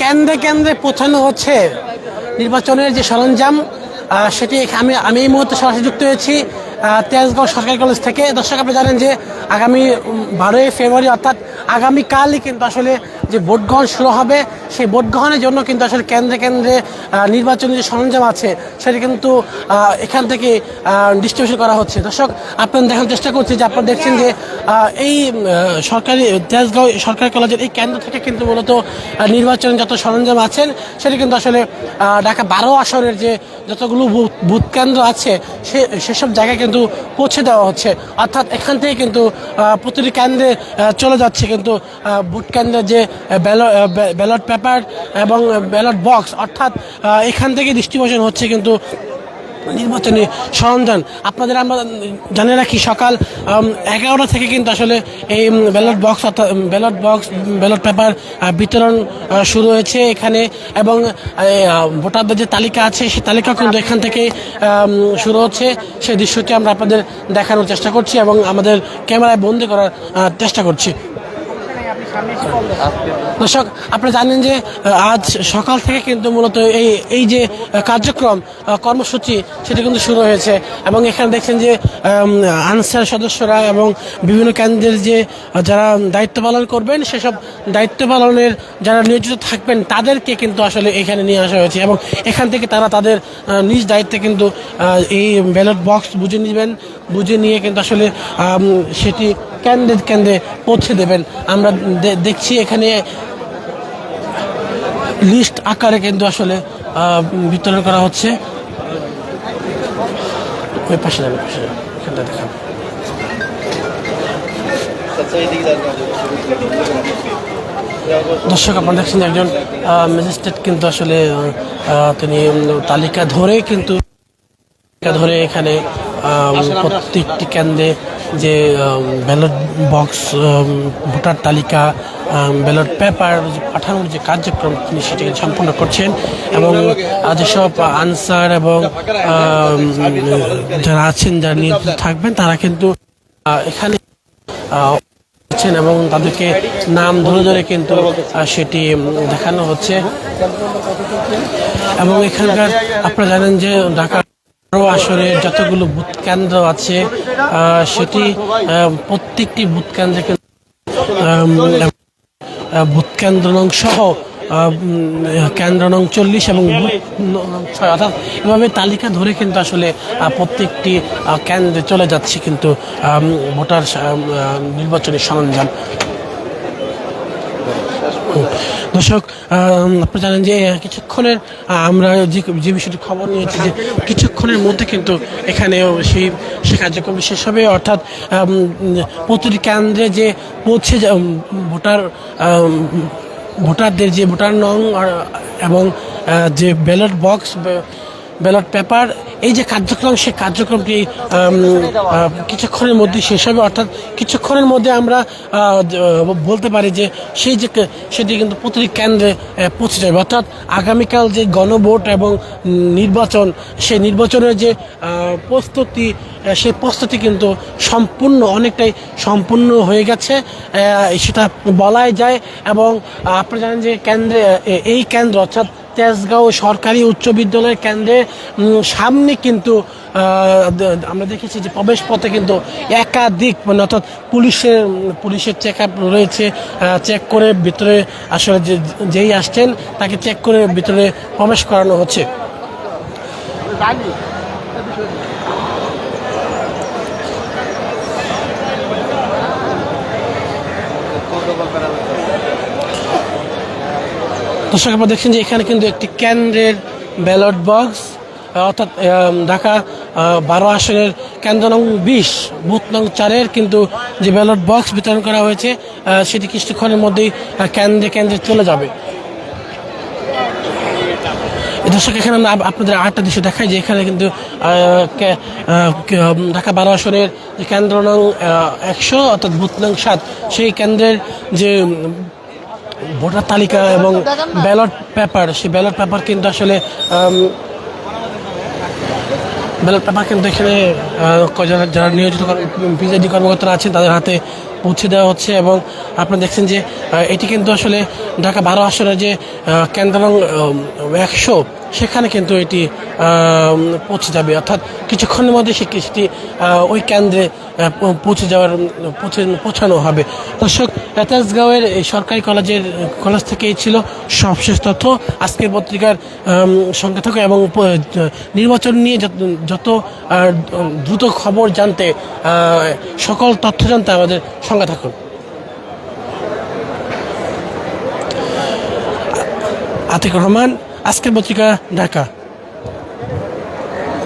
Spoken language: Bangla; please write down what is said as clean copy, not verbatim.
কেন্দ্রে কেন্দ্রে পৌঁছানো হচ্ছে নির্বাচনের যে সরঞ্জাম, সেটি আমি এই মুহূর্তে সরাসরি যুক্ত হয়েছি তেজগাঁও সরকারি কলেজ থেকে। দর্শক, আপনি জানেন যে আগামী 12ই ফেব্রুয়ারি অর্থাৎ আগামীকালই কিন্তু আসলে যে ভোট গ্রহণ শুরু হবে, সেই ভোট গ্রহণের জন্য কিন্তু আসলে কেন্দ্রে কেন্দ্রে নির্বাচনী যে সরঞ্জাম আছে সেটি কিন্তু এখান থেকে ডিস্ট্রিবিউশন করা হচ্ছে। দর্শক, আপনারা দেখার চেষ্টা করছি যে আপনারা দেখছেন যে এই সরকারি তেজগাঁও সরকারি কলেজের এই কেন্দ্র থেকে কিন্তু মূলত নির্বাচনের যত সরঞ্জাম আছেন সেটি কিন্তু আসলে ঢাকা 12 আসনের যে যতগুলো বুথ কেন্দ্র আছে সেসব জায়গায় কিন্তু পৌঁছে দেওয়া হচ্ছে। অর্থাৎ এখান থেকে কিন্তু প্রতিটি কেন্দ্রে চলে যাচ্ছে কিন্তু ভোট কেন্দ্রের যে ব্যালট পেপার এবং ব্যালট বক্স, অর্থাৎ এখান থেকে ডিস্ট্রিবিউশন হচ্ছে কিন্তু নির্বাচনী সরঞ্জাম। আপনাদের আমরা জানিয়ে রাখি, সকাল 11টা থেকে কিন্তু আসলে এই ব্যালট পেপার বিতরণ শুরু হয়েছে এখানে, এবং ভোটারদের যে তালিকা আছে সেই তালিকা কিন্তু এখান থেকে শুরু হচ্ছে। সেই দৃশ্যটি আমরা আপনাদের দেখানোর চেষ্টা করছি এবং আমাদের ক্যামেরায় বন্দি করার চেষ্টা করছি। দর্শক, আপনারা জানেন যে আজ সকাল থেকে কিন্তু মূলত এই যে কর্মসূচি সেটা কিন্তু শুরু হয়েছে, এবং এখানে দেখছেন যে আনসার সদস্যরা এবং বিভিন্ন কেন্দ্রের যে যারা দায়িত্ব পালন করবেন সেসব দায়িত্ব পালনের যারা নিয়োজিত থাকবেন তাদেরকে কিন্তু আসলে এখানে নিয়ে আসা হয়েছে, এবং এখান থেকে তারা তাদের নিজ দায়িত্বে কিন্তু এই ব্যালট বক্স বুঝে নিয়ে কিন্তু আসলে সেটি কেন্দ্রে কেন্দ্রে পৌঁছে দেবেন। আমরা দেখছি এখানে লিস্ট আকারে কিন্তু আসলে বিতরণ করা হচ্ছে। ওই পাশে যাবে, এখানটা দেখান। দর্শক, আপনারা দেখছেন একজন ম্যাজিস্ট্রেট কিন্তু আসলে তিনি তালিকা ধরে এখানে প্রত্যেকটি কেন্দ্রে যে ব্যালট বক্স, ভোটার তালিকা, ব্যালট পেপার পাঠানোর যে কার্যক্রম তিনি সেটাকে সম্পন্ন করছেন, এবং যেসব আনসার এবং যারা আছেন, যারা নিয়োজিত থাকবেন তারা কিন্তু এখানে এবং তাদেরকে নাম ধরে কিন্তু সেটি দেখানো হচ্ছে। এবং এখানকার আপনারা জানেন যে ঢাকা আসরে যতগুলো বুথ কেন্দ্র আছে সেটি প্রত্যেকটি বুথ কেন্দ্রে বুথ কেন্দ্র নং সহ কেন্দ্র নং 40 এবং বুথ নং 6, অর্থাৎ এভাবে তালিকা ধরে কিন্তু আসলে প্রত্যেকটি কেন্দ্রে চলে যাচ্ছে কিন্তু ভোটার নির্বাচনী সরঞ্জাম। দর্শক, আপনি জানেন যে কিছুক্ষণের আমরা যে বিষয়টি খবর নিয়েছি যে কিছুক্ষণের মধ্যে কিন্তু এখানে সেই কার্যক্রম শেষ হবে, অর্থাৎ প্রতিটি কেন্দ্রে যে পৌঁছে ভোটারদের যে ভোটার নং এবং যে ব্যালট বক্স, ব্যালট পেপার, এই যে কার্যক্রম, সেই কার্যক্রমটি কিছুক্ষণের মধ্যে শেষ হবে। অর্থাৎ কিছুক্ষণের মধ্যে আমরা বলতে পারি যে সেটি কিন্তু প্রতিটি কেন্দ্রে পৌঁছে যাবে। অর্থাৎ আগামীকাল যে গণভোট এবং নির্বাচন, সেই নির্বাচনের যে প্রস্তুতি, সেই প্রস্তুতি কিন্তু অনেকটাই সম্পূর্ণ হয়ে গেছে সেটা বলাই যায়। এবং আপনি জানেন যে এই কেন্দ্র অর্থাৎ তেজগাঁও সরকারি উচ্চ বিদ্যালয়ের কেন্দ্রের সামনে কিন্তু আমরা দেখেছি যে প্রবেশ পথে কিন্তু একাধিক অর্থাৎ পুলিশের চেক আপ রয়েছে, চেক করে ভিতরে আসলে যেই আসছেন তাকে চেক করে ভিতরে প্রবেশ করানো হচ্ছে। দর্শক, আপনারা দেখছেন যে এখানে কিন্তু একটি কেন্দ্রের ব্যালট বক্স, অর্থাৎ ঢাকা 12 আসনের কেন্দ্র নং 20 বুথ নং 4 কিন্তু যে ব্যালট বক্স বিতরণ করা হয়েছে সেটি কিছুক্ষণের মধ্যেই কেন্দ্রে কেন্দ্রে চলে যাবে। দর্শক, এখানে আমরা আপনাদের আরেকটা দৃশ্য দেখাই যে এখানে কিন্তু ঢাকা 12 আসনের যে কেন্দ্র নং 100 অর্থাৎ বুথ নং 7 সেই কেন্দ্রের যে ভোটার তালিকা এবং ব্যালট পেপার, সেই ব্যালট পেপার কিন্তু আসলে এখানে যারা নিয়োজিত প্রিজাইডিং কর্মকর্তারা আছেন তাদের হাতে পৌঁছে দেওয়া হচ্ছে এবং আপনারা দেখছেন যে এটি কিন্তু আসলে ঢাকা 12 আসনের যে কেন্দ্র নং 100 সেখানে কিন্তু এটি পৌঁছে যাবে, অর্থাৎ কিছুক্ষণের মধ্যে সেটি ওই কেন্দ্রে পৌঁছে যাওয়ার পৌঁছানো হবে। দর্শক, তেজগাঁওয়ের এই সরকারি কলেজ থেকেই ছিল সবশেষ তথ্য। আজকের পত্রিকার সঙ্গে থাকুন এবং নির্বাচন নিয়ে যত দ্রুত খবর জানতে, সকল তথ্য জানতে আমাদের সঙ্গে থাকুন। আতিকুর রহমান, আজকের পত্রিকা, ঢাকা।